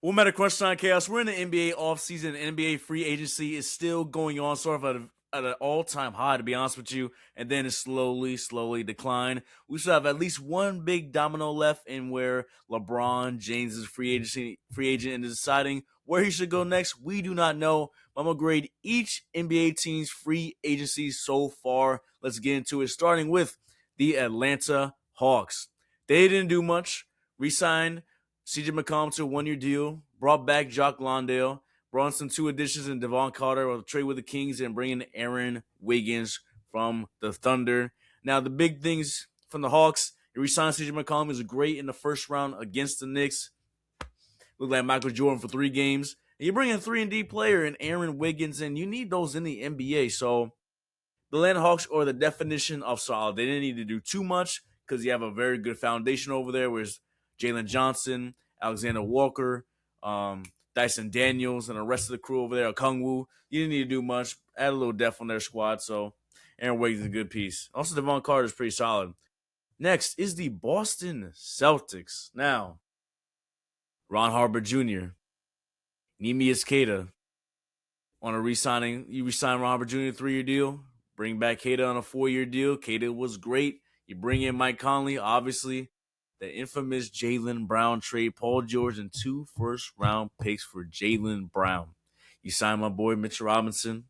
Well, Meta Crunchtime Chaos. We're in the NBA offseason. NBA free agency is still going on, sort of at an all-time high, to be honest with you. And then it slowly decline. We still have at least one big domino left, in where LeBron James is free agent, and deciding where he should go next. We do not know. I'm gonna grade each NBA team's free agency so far. Let's get into it. Starting with the Atlanta Hawks. They didn't do much. Resigned CJ McCollum to a one-year deal, brought back Jock Londale, brought in some two additions in Devon Carter with a trade with the Kings, and bringing Aaron Wiggins from the Thunder. Now, the big things from the Hawks, he re-signed CJ McCollum. He was great in the first round against the Knicks. Looked like Michael Jordan for 3 games. And you bring in a 3-and-D player and Aaron Wiggins, and you need those in the NBA. So the Atlanta Hawks are the definition of solid. They didn't need to do too much because you have a very good foundation over there. Whereas Jalen Johnson, Alexander Walker, Dyson Daniels, and the rest of the crew over there, Kungwu. You didn't need to do much. Add a little depth on their squad. So Aaron Wiggins is a good piece. Also, Devon Carter is pretty solid. Next is the Boston Celtics. Now, Ron Harper Jr., Neemias Queta on a re-signing. You re-sign Ron Harper Jr. 3-year deal. Bring back Queta on a 4-year deal. Queta was great. You bring in Mike Conley, obviously. The infamous Jaylen Brown trade, Paul George and 2 first-round picks for Jaylen Brown. You sign my boy Mitchell Robinson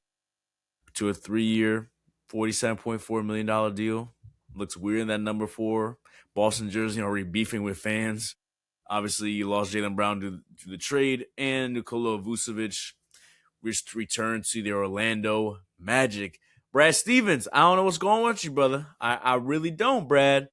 to a 3-year, $47.4 million deal. Looks weird in that number 4 Boston jersey, already beefing with fans. Obviously, you lost Jaylen Brown to the trade, and Nikola Vucevic returned to the Orlando Magic. Brad Stevens, I don't know what's going on with you, brother. I really don't, Brad.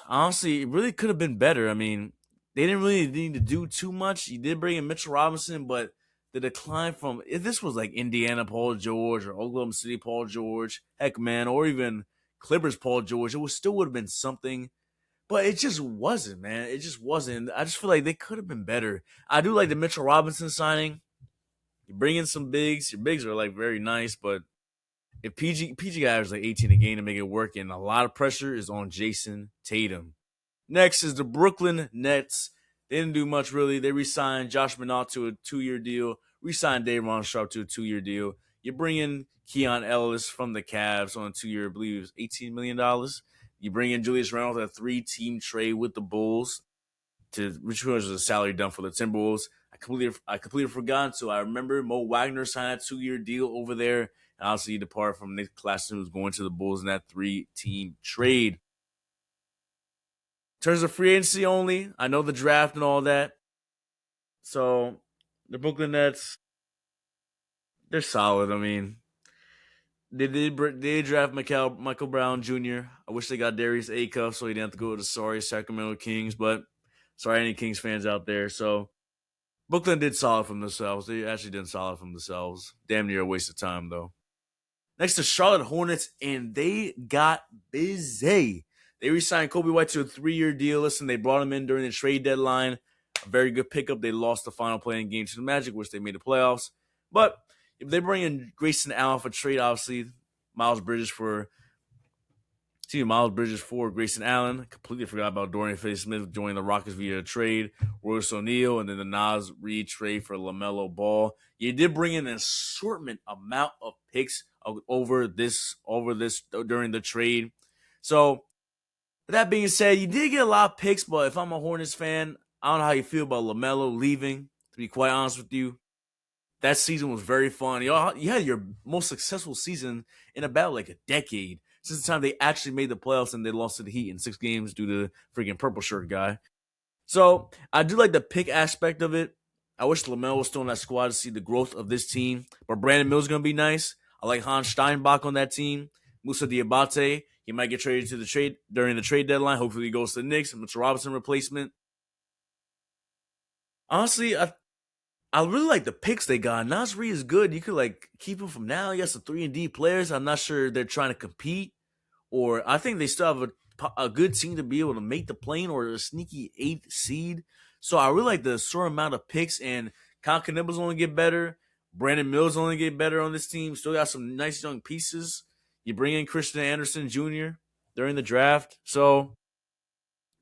Honestly, it really could have been better. I mean, they didn't really need to do too much. You did bring in Mitchell Robinson, but the decline from, if this was like Indiana Paul George or Oklahoma City Paul George, heck man, or even Clippers Paul George, still would have been something. But it just wasn't, man. It just wasn't. I just feel like they could have been better. I do like the Mitchell Robinson signing. You bring in some bigs. Your bigs are like very nice, but if PG guy is like 18 a game to make it work, and a lot of pressure is on Jason Tatum. Next is the Brooklyn Nets. They didn't do much really. They re-signed Josh Minot to a 2-year deal. Re-signed Davon Sharp to a 2-year deal. You bring in Keon Ellis from the Cavs on a 2-year, I believe it was $18 million. You bring in Julius Randle on a 3-team trade with the Bulls, which was a salary dump for the Timberwolves. I completely forgot. So I remember Mo Wagner signed a 2-year deal over there. And obviously, he departed from Nick Claxton, who's going to the Bulls in that 3-team trade. In terms of free agency only, I know the draft and all that. So the Brooklyn Nets, they're solid. I mean, they draft Michael Brown Jr. I wish they got Darius Acuff so he didn't have to go to the sorry Sacramento Kings. But sorry, any Kings fans out there. So Brooklyn did solid from themselves. They actually did solid from themselves. Damn near a waste of time, though. Next to Charlotte Hornets, and they got busy. They re-signed Kobe White to a 3-year deal. Listen, they brought him in during the trade deadline. A very good pickup. They lost the final playing game to the Magic, which they made the playoffs. But if they bring in Grayson Allen for trade, obviously Miles Bridges for Grayson Allen. Completely forgot about Dorian Finney-Smith joining the Rockets via trade. Royce O'Neal, and then the Nas Reed trade for LaMelo Ball. You did bring in an assortment amount of picks over this during the trade. So that being said, you did get a lot of picks, but if I'm a Hornets fan, I don't know how you feel about LaMelo leaving, to be quite honest with you. That season was very fun. You had your most successful season in about like a decade since the time they actually made the playoffs and they lost to the Heat in 6 games due to the freaking purple shirt guy. So I do like the pick aspect of it. I wish LaMelo was still in that squad to see the growth of this team. But Brandon Mills is going to be nice. I like Hans Steinbach on that team. Musa Diabate, he might get traded to the trade during the trade deadline. Hopefully he goes to the Knicks. Mitchell Robinson replacement. Honestly, I really like the picks they got. Nas Reed is good. You could like keep him from now. You got some 3-and-D players. I'm not sure they're trying to compete, or I think they still have a good team to be able to make the plane or a sneaky 8th seed. So I really like the sort amount of picks, and Kyle Knibble's only get better. Brandon Mills only get better on this team. Still got some nice young pieces. You bring in Christian Anderson Jr. during the draft. So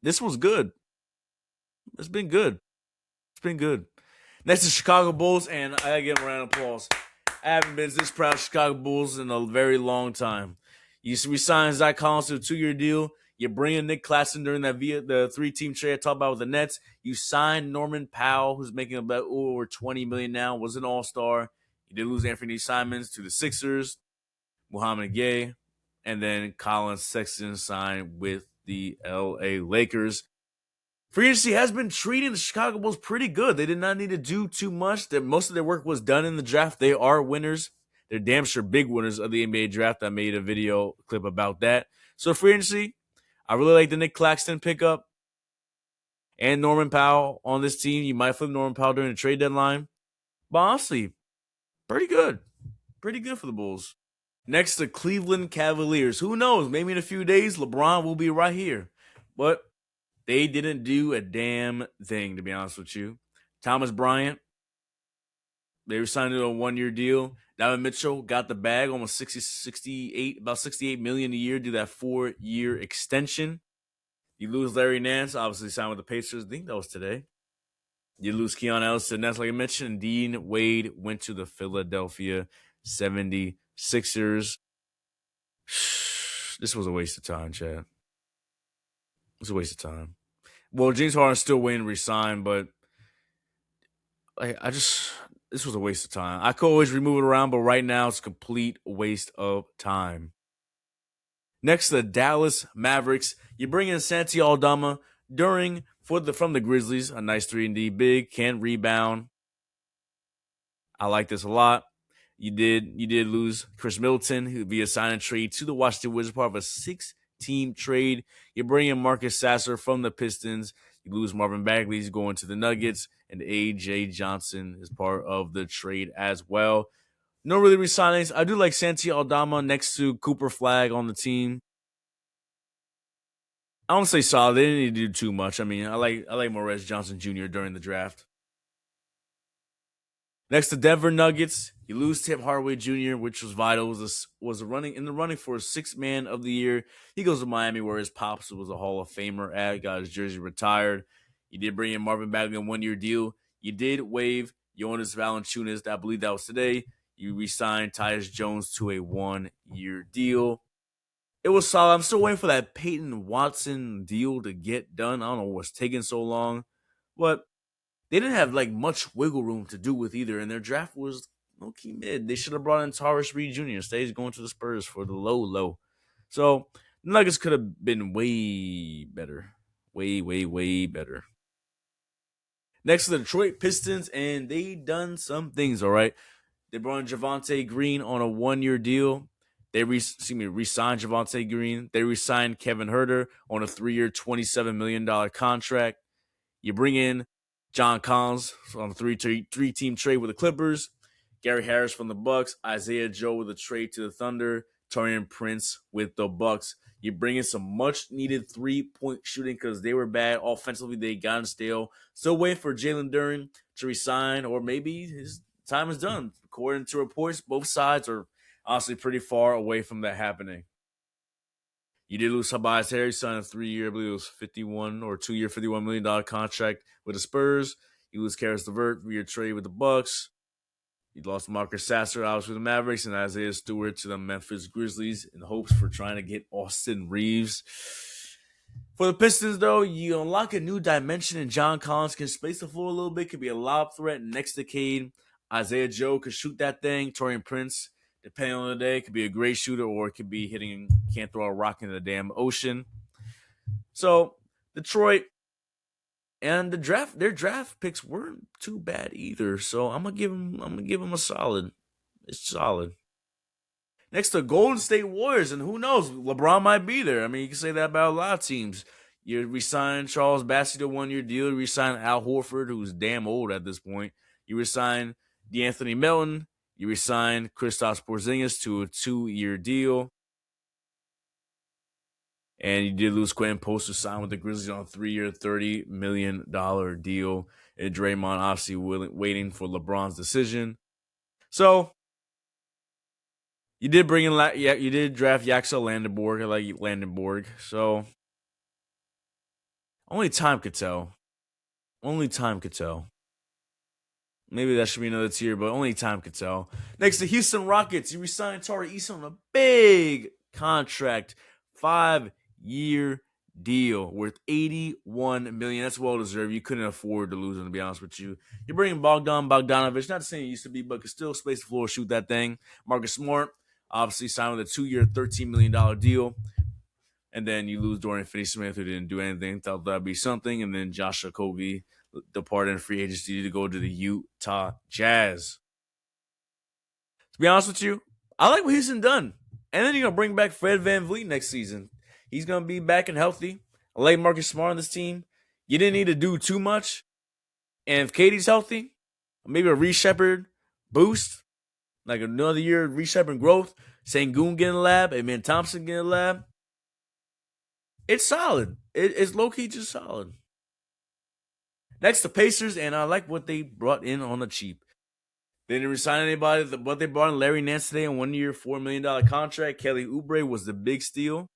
this was good. It's been good. It's been good. Next is Chicago Bulls, and I gotta give them a round of applause. I haven't been this proud of Chicago Bulls in a very long time. You resign Zach Collins to a 2-year deal. You bring in Nick Claxton during that the 3-team trade I talked about with the Nets. You signed Norman Powell, who's making about over $20 million now, was an all-star. You did lose Anthony Simons to the Sixers, Muhammad Gay, and then Colin Sexton signed with the LA Lakers. Free agency has been treating the Chicago Bulls pretty good. They did not need to do too much. Most of their work was done in the draft. They are winners. They're damn sure big winners of the NBA draft. I made a video clip about that. So free agency, I really like the Nick Claxton pickup and Norman Powell on this team. You might flip Norman Powell during the trade deadline. But honestly, pretty good. Pretty good for the Bulls. Next, the Cleveland Cavaliers. Who knows? Maybe in a few days, LeBron will be right here. But they didn't do a damn thing, to be honest with you. Thomas Bryant, they signed to a 1-year deal. Donovan Mitchell got the bag, almost 68 million a year, do that 4-year extension. You lose Larry Nance, obviously signed with the Pacers. I think that was today. You lose Keon Ellis to the Nets, like I mentioned. And Dean Wade went to the Philadelphia 76ers. This was a waste of time, Chad. It was a waste of time. Well, James Harden's still waiting to resign, but this was a waste of time. I could always remove it around, but right now it's a complete waste of time. Next, the Dallas Mavericks. You bring in Santi Aldama from the Grizzlies, a nice 3-and-D big, can rebound. I like this a lot. You did lose Chris Middleton, who would be a sign and trade to the Washington Wizards, part of a 6-team trade. You bring in Marcus Sasser from the Pistons. You lose Marvin Bagley, he's going to the Nuggets, and A.J. Johnson is part of the trade as well. No really re-signings. I do like Santi Aldama next to Cooper Flag on the team. I don't say solid. They didn't need to do too much. I mean, I like Morez Johnson Jr. during the draft. Next to Denver Nuggets, you lose Tim Hardaway Jr., which was vital. Was in the running for 6th man of the year. He goes to Miami, where his pops was a Hall of Famer. Got his jersey retired. You did bring in Marvin Bagley on a 1-year deal. You did waive Jonas Valanciunas. I believe that was today. You re-signed Tyus Jones to a 1-year deal. It was solid. I'm still waiting for that Peyton Watson deal to get done. I don't know what's taking so long, but they didn't have like much wiggle room to do with either, and their draft was low-key mid. They should have brought in Tyrese Reed Jr. Instead, he's going to the Spurs for the low. So the Nuggets could have been way better. Way better. Next to the Detroit Pistons, and they done some things, all right. They brought in Javonte Green on a 1-year deal. They re-signed Javonte Green. They re-signed Kevin Huerter on a 3-year, $27 million contract. You bring in John Collins on a 3-team trade with the Clippers. Gary Harris from the Bucks. Isaiah Joe with a trade to the Thunder. Taurean Prince with the Bucks. You bring in some much-needed 3-point shooting because they were bad. Offensively, they got stale. Still waiting for Jalen Duren to resign, or maybe his time is done. According to reports, both sides are honestly pretty far away from that happening. You did lose Tobias Harris, signed a 3-year, I believe it was 51 or 2-year, $51 million contract with the Spurs. You lose Karis LeVert via trade with the Bucks. You lost Marcus Sasser, obviously, with the Mavericks, and Isaiah Stewart to the Memphis Grizzlies in hopes for trying to get Austin Reeves. For the Pistons, though, you unlock a new dimension, and John Collins can space the floor a little bit, could be a lob threat next to Cade. Isaiah Joe could shoot that thing. Taurean Prince, depending on the day, could be a great shooter, or it could be can't throw a rock into the damn ocean. So, Detroit and their draft picks weren't too bad either. So I'm gonna give them a solid. It's solid. Next to Golden State Warriors, and who knows, LeBron might be there. I mean, you can say that about a lot of teams. You re-signed Charles Bassey to a 1-year deal. You re-signed Al Horford, who's damn old at this point. You re-signed DeAnthony Melton. You re-signed Kristaps Porzingis to a 2-year deal. And you did lose Quentin Poster, signed with the Grizzlies on a 3-year, $30 million deal. And Draymond obviously waiting for LeBron's decision. So you did bring in, you did draft Yaxel Landenborg. I like Landenborg. So only time could tell. Maybe that should be another tier, but only time could tell. Next, the Houston Rockets. You re-signed Tari Eason on a big contract, 5-year deal worth $81 million. That's well deserved. You couldn't afford to lose him, to be honest with you. You're bringing Bogdanovich, not the same he used to be, but could still space the floor, shoot that thing. Marcus Smart, obviously signed with a 2-year, $13 million deal. And then you lose Dorian Finney-Smith, who didn't do anything. Thought that'd be something. And then Josh Okogie departed in free agency to go to the Utah Jazz. To be honest with you, I like what Houston done. And then you're going to bring back Fred VanVleet next season. He's going to be back and healthy. I like Marcus Smart on this team. You didn't need to do too much. And if Katie's healthy, maybe a Reece Shepard boost, like another year of Reece Shepard growth, Sengun get in the lab, Amen Thompson get in the lab. It's solid. It's low-key just solid. Next, the Pacers, and I like what they brought in on the cheap. They didn't resign anybody, but they brought in Larry Nance today on 1 year, $4 million contract. Kelly Oubre was the big steal.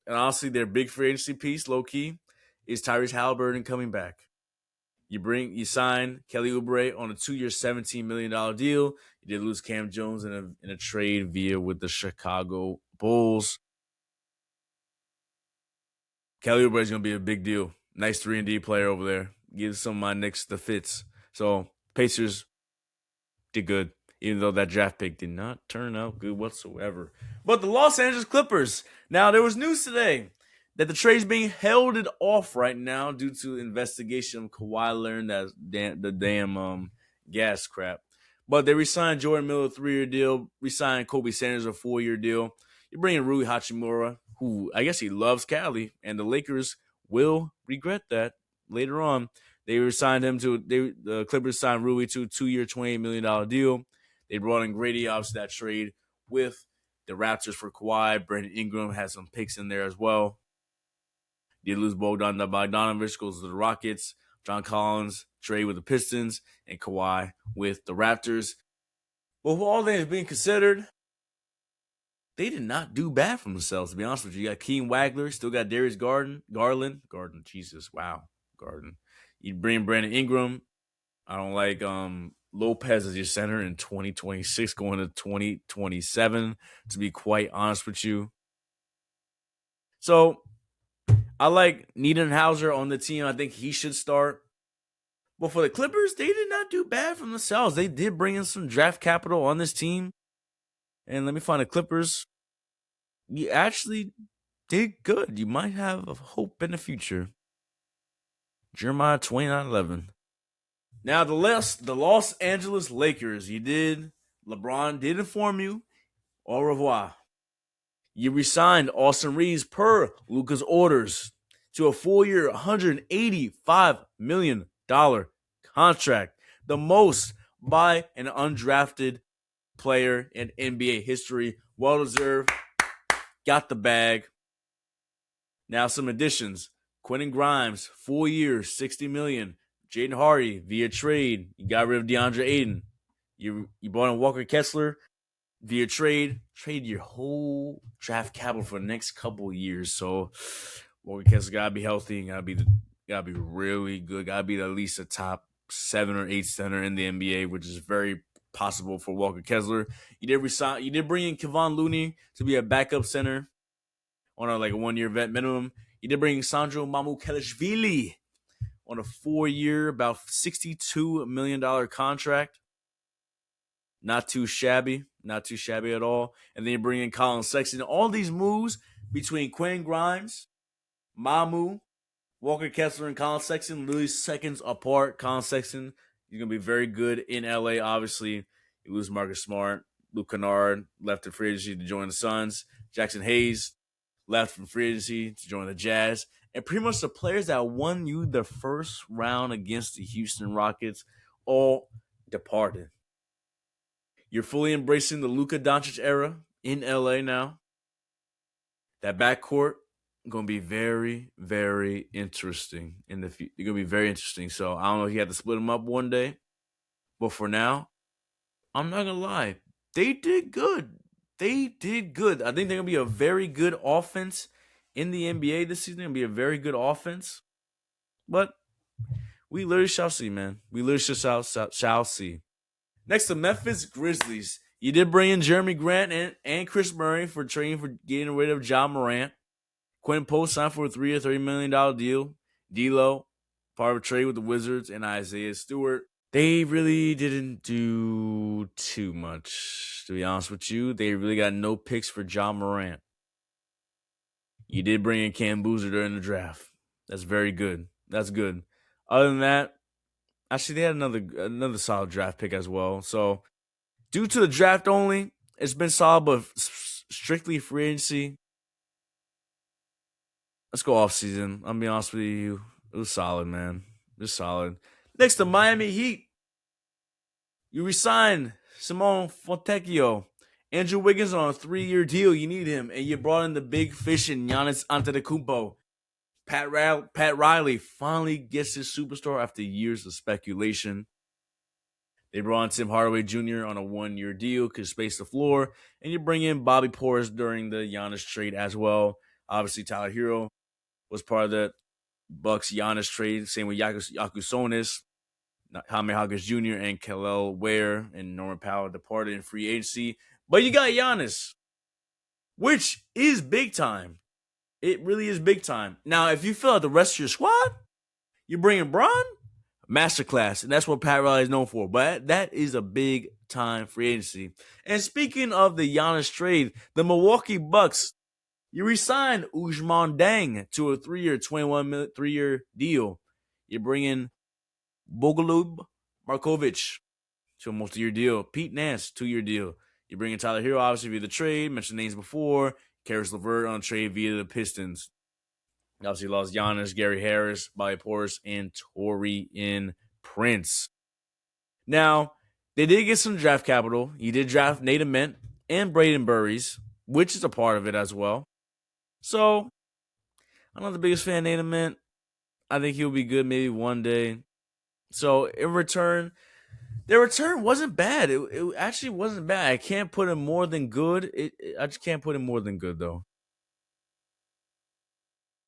And honestly, their big free agency piece, low-key, is Tyrese Halliburton coming back. You sign Kelly Oubre on a 2-year, $17 million deal. You did lose Cam Jones in a trade with the Chicago Bulls. Kelly Oubre is going to be a big deal. Nice 3-and-D player over there. Gives some of my Knicks the fits. So, Pacers did good, even though that draft pick did not turn out good whatsoever. But the Los Angeles Clippers. Now, there was news today that the trade's being held off right now due to investigation of Kawhi Leonard, the damn gas crap. But they re-signed Jordan Miller a 3-year deal, re-signed Kobe Sanders a 4-year deal. You're bringing Rui Hachimura, who I guess he loves Cali, and the Lakers will regret that later on. They re-signed him the Clippers signed Rui to a 2-year, $28 million deal. They brought in Grady, obviously that trade with the Raptors for Kawhi. Brandon Ingram has some picks in there as well. Did lose Bogdanovich, goes to the Rockets. John Collins trade with the Pistons, and Kawhi with the Raptors. But with all things being considered, they did not do bad for themselves, to be honest with you. You got Keem Wagler, still got Darius Garland, Jesus, wow, Garden. You bring Brandon Ingram. I don't like Lopez as your center in 2026 going to 2027, to be quite honest with you. So, I like Niederhauser on the team. I think he should start. But for the Clippers, they did not do bad for themselves. They did bring in some draft capital on this team. And let me find the Clippers. You actually did good. You might have a hope in the future. Jeremiah 29:11. Now, the Los Angeles Lakers. LeBron did inform you. Au revoir. You re-signed Austin Reeves per Luka's orders to a 4-year, $185 million contract. The most by an undrafted player in NBA history. Well-deserved. Got the bag. Now some additions. Quentin Grimes, 4 years, $60 million. Jaden Hardy via trade. You got rid of DeAndre Ayton. You brought in Walker Kessler via trade. Trade your whole draft capital for the next couple of years. So Walker Kessler gotta be healthy. Gotta be really good. Gotta be at least a top 7 or 8 center in the NBA, which is very possible for Walker Kessler. You did bring in Kevon Looney to be a backup center on a 1-year vet minimum. You did bring Sandro Mamukelashvili on a 4-year, about $62 million contract. Not too shabby at all. And then you bring in Colin Sexton. All these moves between Quentin Grimes, Mamu, Walker Kessler, and Colin Sexton, literally seconds apart. Colin Sexton, he's going to be very good in LA, obviously. You lose Marcus Smart. Luke Kennard left in free agency to join the Suns. Jackson Hayes left from free agency to join the Jazz. And pretty much the players that won you the first round against the Houston Rockets all departed. You're fully embracing the Luka Doncic era in LA now. That backcourt going to be very, very interesting in the future. It's going to be very interesting. So I don't know if you have to split them up one day. But for now, I'm not going to lie. They did good. I think they're going to be a very good offense in the NBA this season. They're going to be a very good offense. But We literally shall see, man. We literally shall see. Next, the Memphis Grizzlies. You did bring in Jeremy Grant and Chris Murray for trading for getting rid of John Morant. Quentin Post signed for a 3-year, $30 million deal. D'Lo, part of a trade with the Wizards, and Isaiah Stewart. They really didn't do too much, to be honest with you. They really got no picks for John Morant. You did bring in Cam Boozer during the draft. That's very good. That's good. Other than that, actually, they had another solid draft pick as well. So, due to the draft only, it's been solid, but strictly free agency. Let's go off season. I'll be honest with you. It was solid, man. It was solid. Next, the Miami Heat. You resign Simone Fontecchio. Andrew Wiggins on a 3-year deal. You need him. And you brought in the big fish in Giannis Antetokounmpo. Pat Riley finally gets his superstar after years of speculation. They brought in Tim Hardaway Jr. on a 1-year deal, could space the floor. And you bring in Bobby Portis during the Giannis trade as well. Obviously, Tyler Hero was part of the Bucks Giannis trade. Same with Yakusonis, Jaime Hawkins Jr. and Kel'el Ware and Norman Powell departed in free agency. But you got Giannis, which is big time. It really is big time. Now, if you fill out the rest of your squad, you bring in Bron, masterclass. And that's what Pat Riley is known for. But that is a big time free agency. And speaking of the Giannis trade, the Milwaukee Bucks, you re-signed Ousmane Deng to a 3-year, $3-year deal. You bring in Bogolub Markovic to a multi-year deal. Pete Nance, 2-year deal. You bring in Tyler Hero, obviously, via the trade. Mentioned names before. Karis LeVert on trade via the Pistons. Obviously, lost Giannis, Gary Harris, Bobby Portis, and Taurean Prince. Now, they did get some draft capital. You did draft Nate Ament and Braden Burries, which is a part of it as well. So, I'm not the biggest fan of Nate Ament. I think he'll be good maybe one day. So, in return, their return wasn't bad. It actually wasn't bad. I can't put him more than good. I just can't put him more than good, though.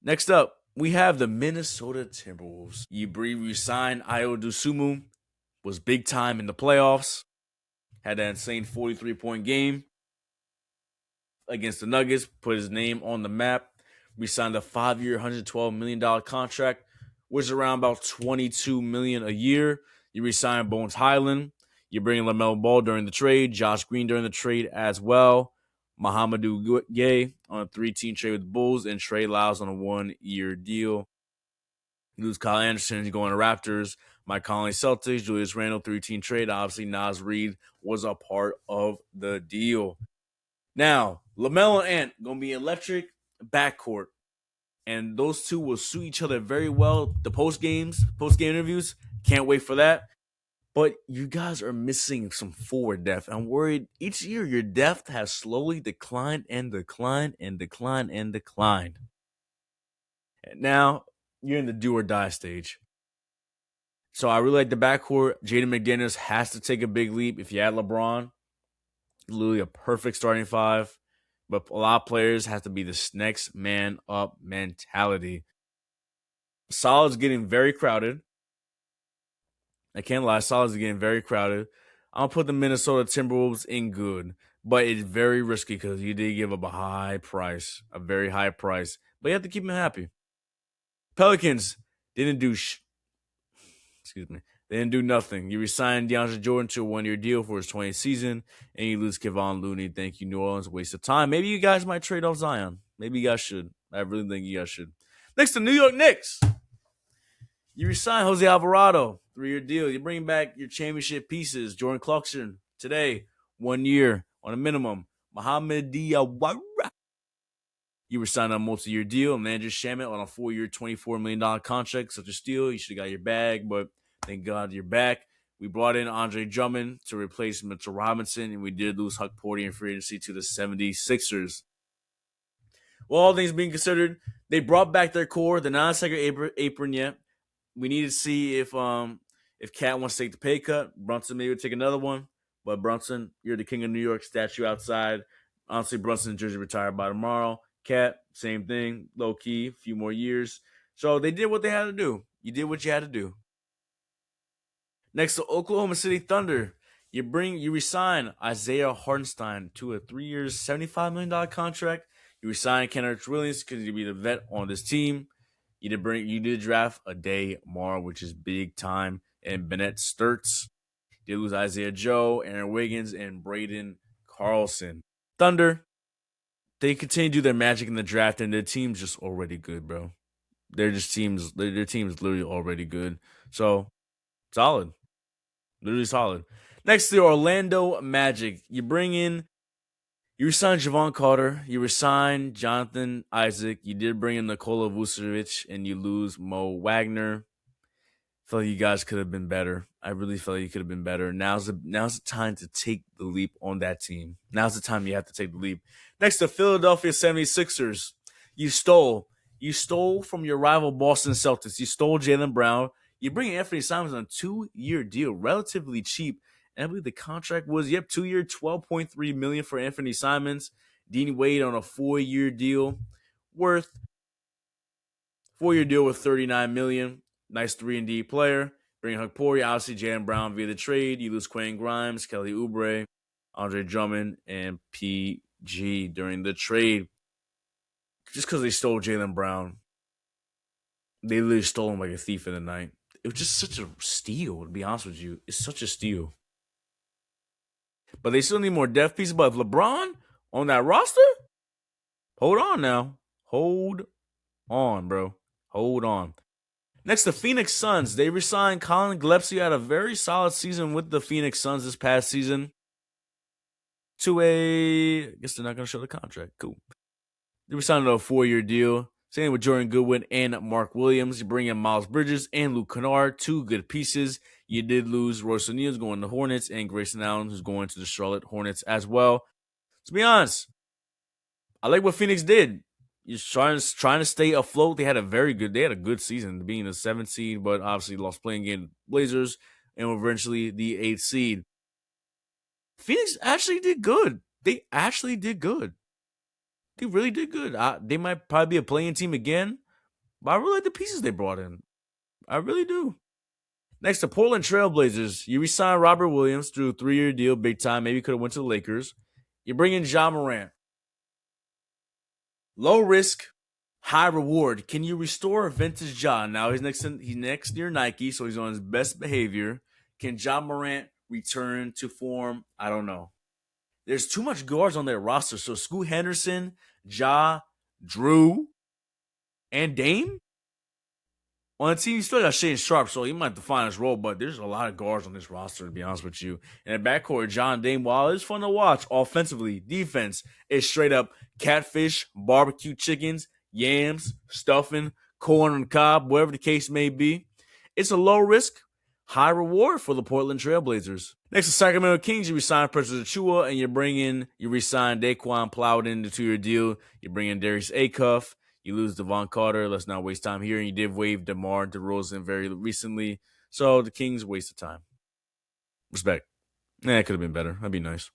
Next up, we have the Minnesota Timberwolves. You re-signed Ayo Dosunmu, was big time in the playoffs. Had that insane 43-point game against the Nuggets, put his name on the map. We signed a 5-year, $112 million contract, which is around about $22 million a year. You re-signed Bones Highland. You bring in LaMelo Ball during the trade, Josh Green during the trade as well. Mahamadou Gay on a 3-team trade with the Bulls, and Trey Lyles on a 1-year deal. You lose Kyle Anderson, he's going to Raptors. Mike Conley Celtics, Julius Randle, 3-team trade. Obviously, Naz Reid was a part of the deal. Now, LaMelo and Ant going to be electric backcourt. And those two will suit each other very well. The post-game interviews, can't wait for that. But you guys are missing some forward depth. I'm worried each year your depth has slowly declined and declined and declined and declined. And now you're in the do or die stage. So I really like the backcourt. Jaden McDaniels has to take a big leap. If you add LeBron, literally a perfect starting five. But a lot of players have to be this next man up mentality. Solid's getting very crowded. I can't lie, Solid's getting very crowded. I'll put the Minnesota Timberwolves in good, but it's very risky because you did give up a high price, a very high price. But you have to keep them happy. Pelicans didn't do They didn't do nothing. You re-signed DeAndre Jordan to a 1-year deal for his 20th season, and you lose Kevon Looney. Thank you, New Orleans. Waste of time. Maybe you guys might trade off Zion. Maybe you guys should. I really think you guys should. Next, the New York Knicks. You resign Jose Alvarado, 3-year deal. You bring back your championship pieces. Jordan Clarkson today, 1 year on a minimum. Mohamed Diawara. You resign a multi-year deal. Landry Shamet on a 4-year, $24 million contract. Such a steal. You should have got your bag, but thank God you're back. We brought in Andre Drummond to replace Mitchell Robinson, and we did lose Huck Porty in free agency to the 76ers. Well, all things being considered, they brought back their core. They're not on second apron yet. We need to see if Cat wants to take the pay cut. Brunson maybe would take another one. But Brunson, you're the king of New York, statue outside. Honestly, Brunson's jersey retired by tomorrow. Cat, same thing, low key, a few more years. So they did what they had to do. You did what you had to do. Next to Oklahoma City Thunder, you resign Isaiah Hartenstein to a 3 years, $75 million contract. You resign Kenneth Williams because he'd be the vet on this team. You did draft a day Mar, which is big time, and Bennett Sturts. You lose Isaiah Joe, Aaron Wiggins, and Braden Carlson. Thunder, they continue to do their magic in the draft, and their team's just already good, bro. They're just teams. Their team's literally already good. So solid, literally solid. Next to the Orlando Magic, you resign Javon Carter, you resign Jonathan Isaac, you did bring in Nikola Vucevic, and you lose Mo Wagner. Felt like you guys could have been better. I really felt like you could have been better. Now's the time to take the leap on that team. Now's the time you have to take the leap. Next to Philadelphia 76ers, you stole from your rival Boston Celtics. You stole Jaylen Brown. You bring Anthony Simons on a 2-year deal, relatively cheap. And I believe the contract was, 2-year, $12.3 million for Anthony Simons. Dean Wade on a 4-year deal with $39 million. Nice 3-and-D player. Bring Hukpori, obviously Jaylen Brown via the trade. You lose Quentin Grimes, Kelly Oubre, Andre Drummond, and PG during the trade. Just because they stole Jaylen Brown. They literally stole him like a thief in the night. It was just such a steal, to be honest with you. It's such a steal. But they still need more depth pieces. But if LeBron on that roster, hold on now. Hold on, bro. Hold on. Next, the Phoenix Suns. They re-signed Colin Gillespie. Had a very solid season with the Phoenix Suns this past season. I guess they're not going to show the contract. Cool. They re-signed a 4-year deal. Same with Jordan Goodwin and Mark Williams. You bring in Miles Bridges and Luke Kennard. 2 good pieces. You did lose Royce O'Neal, who's going to the Hornets, and Grayson Allen, who's going to the Charlotte Hornets as well. To be honest, I like what Phoenix did. You're trying to stay afloat. They had a good season, being the 7th seed, but obviously lost playing against Blazers and eventually the 8th seed. Phoenix actually did good. They actually did good. They really did good. They might probably be a playing team again, but I really like the pieces they brought in. I really do. Next, the Portland Trailblazers. You re-sign Robert Williams through a 3-year deal, big time. Maybe could have went to the Lakers. You bring in Ja Morant. Low risk, high reward. Can you restore vintage Ja? Now he's next near Nike, so he's on his best behavior. Can Ja Morant return to form? I don't know. There's too much guards on their roster. So Scoot Henderson, Ja, Drew, and Dame. On the team, you still got Shane Sharp, so he might have to find his role, but there's a lot of guards on this roster, to be honest with you. And in backcourt, John Dame, while it's fun to watch offensively, defense is straight up catfish, barbecue chickens, yams, stuffing, corn on the cob, whatever the case may be. It's a low risk, high reward for the Portland Trailblazers. Next to Sacramento Kings, you resign Precious Achiuwa, and you resign Daquan Plowden to 2-year deal. You bring in Darius Acuff. You lose Devon Carter. Let's not waste time here. And you did waive DeMar DeRozan very recently. So the Kings waste of time. Respect. It could have been better. That'd be nice.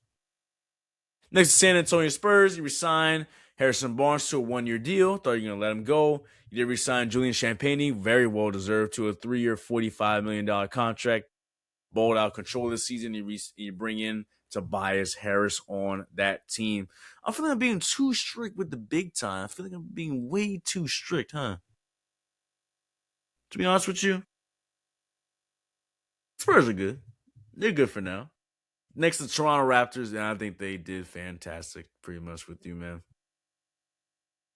Next to San Antonio Spurs, you resign Harrison Barnes to a 1-year deal. Thought you were going to let him go. You did resign Julian Champagnie, very well deserved, to a 3-year, $45 million contract. Balled out control this season. You bring in Tobias Harris on that team. I feel like I'm being too strict with the big time. I feel like I'm being way too strict, huh? To be honest with you, Spurs are good. They're good for now. Next to Toronto Raptors, and I think they did fantastic pretty much with you, man.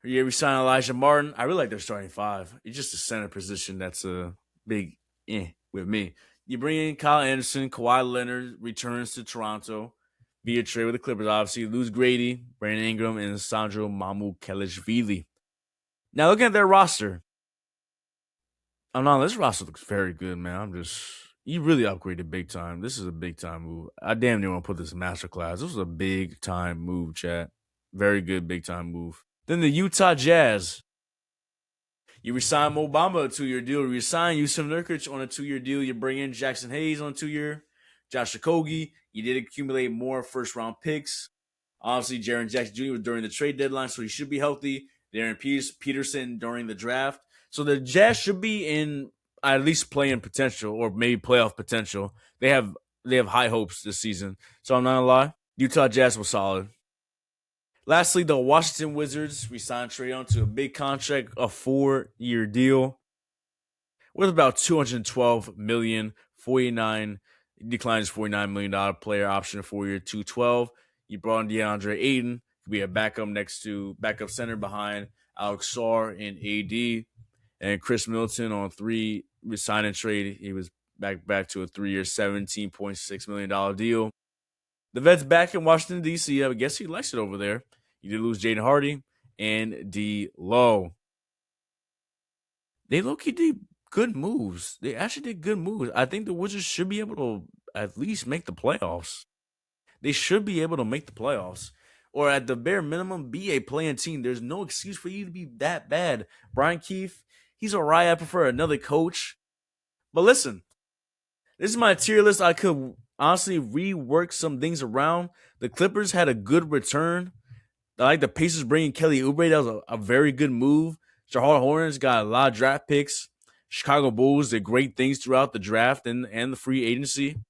You resign Elijah Martin. I really like their starting 5. It's just a center position that's a big with me. You bring in Kyle Anderson. Kawhi Leonard returns to Toronto via trade with the Clippers, obviously. You lose Grady, Brandon Ingram, and Sandro Mamukelashvili. Now, looking at their roster. This roster looks very good, man. You really upgraded big time. This is a big time move. I damn near want to put this in masterclass. This was a big time move, chat. Very good big time move. Then the Utah Jazz. You resign Mo Bamba a 2-year deal. You resign Yusuf Nurkic on a 2-year deal. You bring in Jackson Hayes on a 2-year. Josh Okogie. You did accumulate more first-round picks. Obviously, Jaren Jackson Jr. was during the trade deadline, so he should be healthy. Darren Peterson during the draft. So the Jazz should be in at least playing potential or maybe playoff potential. They have high hopes this season. So I'm not gonna lie. Utah Jazz was solid. Lastly, the Washington Wizards re-signed Trae Young to a big contract, a 4-year deal worth about $212 million, 49 declines $49 million player option, 4-year, 212. You brought in DeAndre Ayton, could be a backup center behind Alex Sarr and AD, and Chris Middleton on 3 resign and trade. He was back to a 3-year, $17.6 million deal. The vet's back in Washington, D.C. I guess he likes it over there. You did lose Jaden Hardy and D. Lowe. They low-key did good moves. They actually did good moves. I think the Wizards should be able to at least make the playoffs. They should be able to make the playoffs. Or at the bare minimum, be a playing team. There's no excuse for you to be that bad. Brian Keefe, he's all right. I prefer another coach. But listen, this is my tier list. I could honestly rework some things around. The Clippers had a good return. I like the Pacers bringing Kelly Oubre. That was a very good move. Charlotte Hornets got a lot of draft picks. Chicago Bulls did great things throughout the draft and the free agency.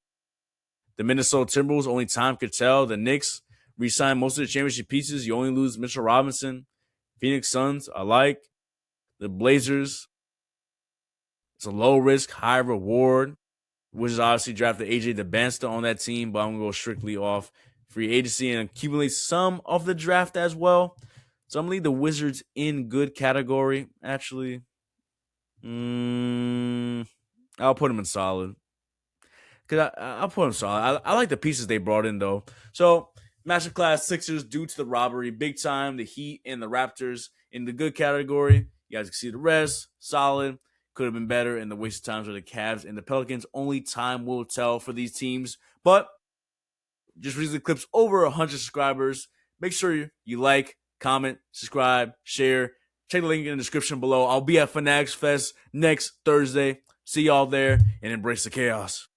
The Minnesota Timberwolves, only time could tell. The Knicks re-signed most of the championship pieces. You only lose Mitchell Robinson. Phoenix Suns, I like. The Blazers, it's a low risk, high reward. Wizards obviously drafted AJ DeBansta on that team, but I'm going to go strictly off free agency and accumulate some of the draft as well. So I'm going to leave the Wizards in good category. Actually, I'll put them in solid. Because I'll put them solid. I like the pieces they brought in, though. So, Masterclass Sixers due to the robbery. Big time. The Heat and the Raptors in the good category. You guys can see the rest. Solid. Could have been better. And the waste of times are the Cavs and the Pelicans. Only time will tell for these teams. But just recently clips over 100 subscribers. Make sure you like, comment, subscribe, share. Check the link in the description below. I'll be at Fanatics Fest next Thursday. See y'all there and embrace the chaos.